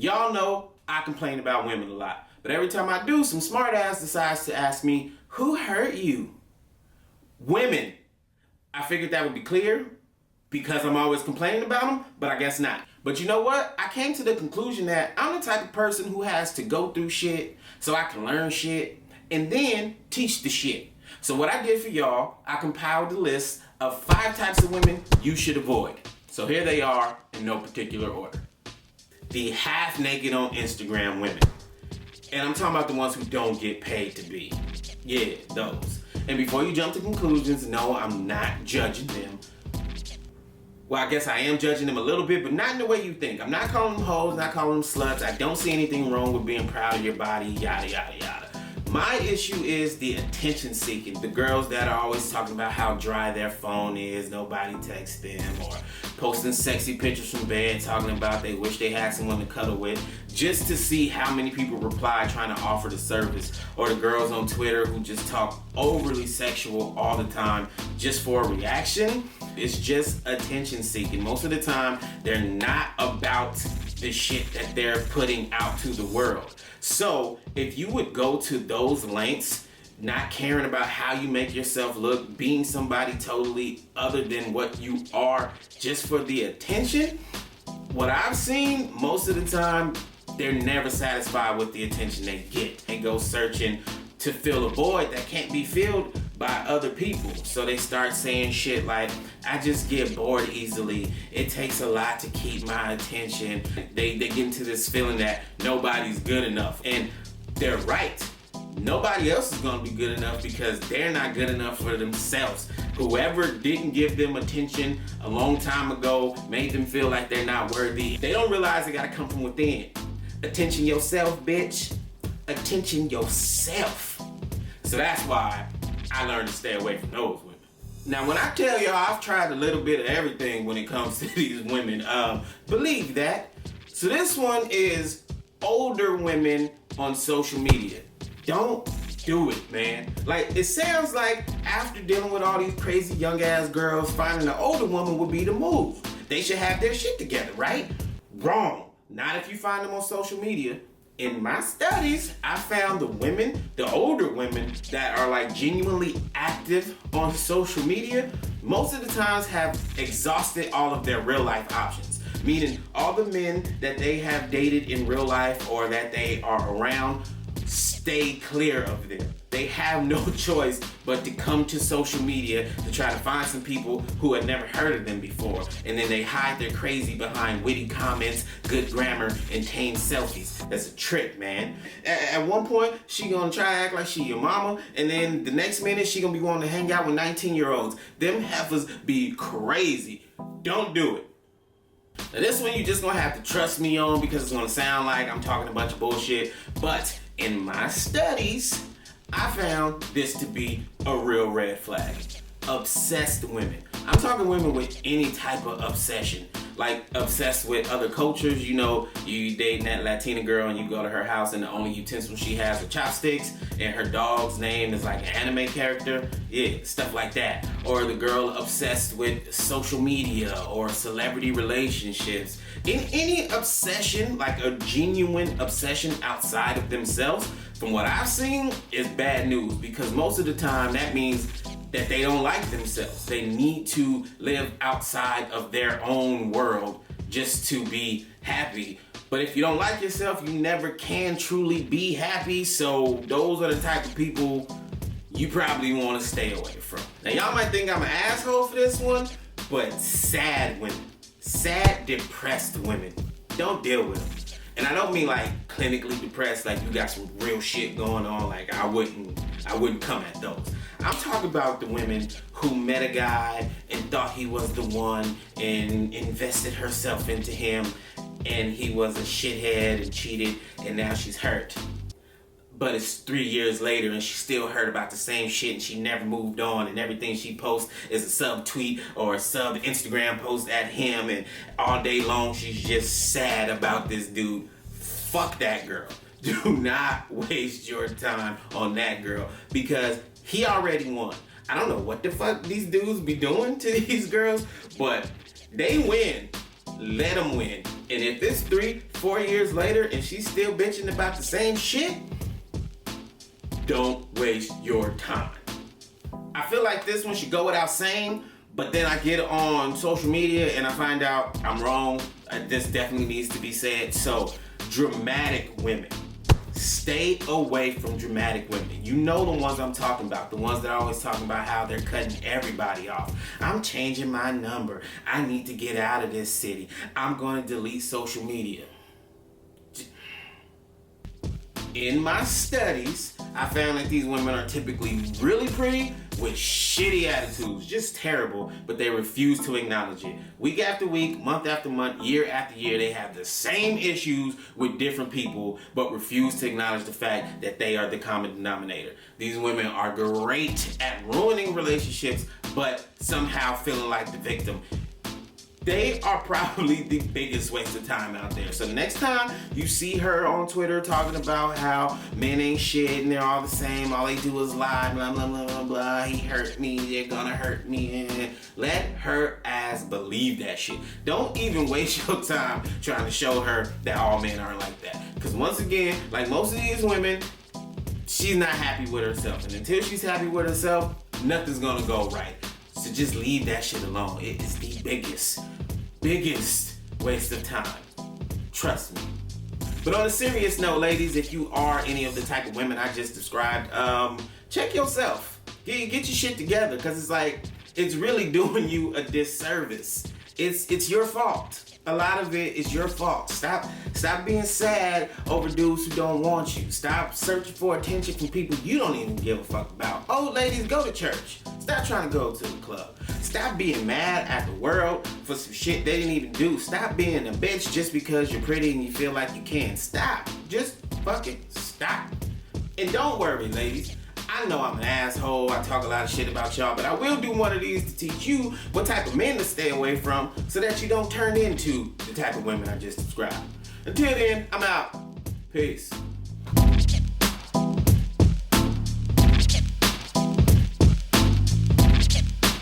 Y'all know I complain about women a lot, but every time I do, some smart ass decides to ask me, who hurt you? Women. I figured that would be clear because I'm always complaining about them, but I guess not. But you know what? I came to the conclusion that I'm the type of person who has to go through shit so I can learn shit and then teach the shit. So what I did for y'all, I compiled a list of 5 types of women you should avoid. So here they are in no particular order. The half naked on Instagram women. And I'm talking about the ones who don't get paid to be. Yeah, those. And before you jump to conclusions, no, I'm not judging them. Well, I guess I am judging them a little bit, but not in the way you think. I'm not calling them hoes, not calling them sluts. I don't see anything wrong with being proud of your body, yada, yada, yada. My issue is the attention seeking. The girls that are always talking about how dry their phone is, nobody texts them, or posting sexy pictures from bed, talking about they wish they had someone to cuddle with, just to see how many people reply trying to offer the service. Or the girls on Twitter who just talk overly sexual all the time just for a reaction. It's just attention seeking. Most of the time, they're not about the shit that they're putting out to the world. So if you would go to those lengths, not caring about how you make yourself look, being somebody totally other than what you are just for the attention, what I've seen most of the time, they're never satisfied with the attention they get. They go searching to fill a void that can't be filled by other people. So they start saying shit like, I just get bored easily. It takes a lot to keep my attention. They get into this feeling that nobody's good enough. And they're right. Nobody else is gonna be good enough because they're not good enough for themselves. Whoever didn't give them attention a long time ago made them feel like they're not worthy. They don't realize it gotta come from within. Attention yourself, bitch. Attention yourself. So that's why I learned to stay away from those women. Now, when I tell y'all I've tried a little bit of everything when it comes to these women, believe that. So this one is older women on social media. Don't do it, man. Like, it sounds like after dealing with all these crazy young ass girls, finding an older woman would be the move. They should have their shit together, right? Wrong. Not if you find them on social media. In my studies, I found the women, the older women that are like genuinely active on social media, most of the times have exhausted all of their real life options. Meaning all the men that they have dated in real life or that they are around, stay clear of them. They have no choice but to come to social media to try to find some people who had never heard of them before. And then they hide their crazy behind witty comments, good grammar, and tame selfies. That's a trick, man. At one point, she gonna try to act like she your mama, and then the next minute, she gonna be wanting to hang out with 19-year-olds. Them heifers be crazy. Don't do it. Now this one you just gonna have to trust me on because it's gonna sound like I'm talking a bunch of bullshit, but in my studies, I found this to be a real red flag. Obsessed women. I'm talking women with any type of obsession. Like obsessed with other cultures. You know, you dating that Latina girl and you go to her house and the only utensil she has are chopsticks and her dog's name is like an anime character. Yeah, stuff like that. Or the girl obsessed with social media or celebrity relationships. In any obsession, like a genuine obsession outside of themselves, from what I've seen, is bad news because most of the time that means that they don't like themselves. They need to live outside of their own world just to be happy. But if you don't like yourself, you never can truly be happy. So those are the type of people you probably want to stay away from. Now y'all might think I'm an asshole for this one, but sad women, sad, depressed women, don't deal with them. And I don't mean like clinically depressed, like you got some real shit going on, like I wouldn't come at those. I'm talking about the women who met a guy and thought he was the one and invested herself into him and he was a shithead and cheated and now she's hurt. But it's 3 years later and she still heard about the same shit and she never moved on and everything she posts is a sub tweet or a sub Instagram post at him and all day long she's just sad about this dude. Fuck that girl. Do not waste your time on that girl because he already won. I don't know what the fuck these dudes be doing to these girls, but they win. Let them win. And if it's 3, 4 years later and she's still bitching about the same shit, don't waste your time. I feel like this one should go without saying, but then I get on social media and I find out I'm wrong. This definitely needs to be said. So, dramatic women. Stay away from dramatic women. You know the ones I'm talking about. The ones that are always talking about how they're cutting everybody off. I'm changing my number. I need to get out of this city. I'm going to delete social media. In my studies, I found that these women are typically really pretty with shitty attitudes, just terrible, but they refuse to acknowledge it. Week after week, month after month, year after year, they have the same issues with different people, but refuse to acknowledge the fact that they are the common denominator. These women are great at ruining relationships, but somehow feeling like the victim. They are probably the biggest waste of time out there. So next time you see her on Twitter talking about how men ain't shit and they're all the same, all they do is lie, blah, blah, blah, blah, blah, he hurt me, they're gonna hurt me, let her ass believe that shit. Don't even waste your time trying to show her that all men aren't like that. Because once again, like most of these women, she's not happy with herself. And until she's happy with herself, nothing's gonna go right. So just leave that shit alone. It is the biggest waste of time. Trust me. But on a serious note, ladies, if you are any of the type of women I just described, check yourself. Get your shit together, because it's like, it's really doing you a disservice. It's your fault. A lot of it is your fault. Stop being sad over dudes who don't want you. Stop searching for attention from people you don't even give a fuck about. Oh, ladies, go to church. Stop trying to go to the club. Stop being mad at the world for some shit they didn't even do. Stop being a bitch just because you're pretty and you feel like you can. Stop. Just fucking stop. And don't worry, ladies. I know I'm an asshole, I talk a lot of shit about y'all, but I will do one of these to teach you what type of men to stay away from so that you don't turn into the type of women I just described. Until then, I'm out. Peace.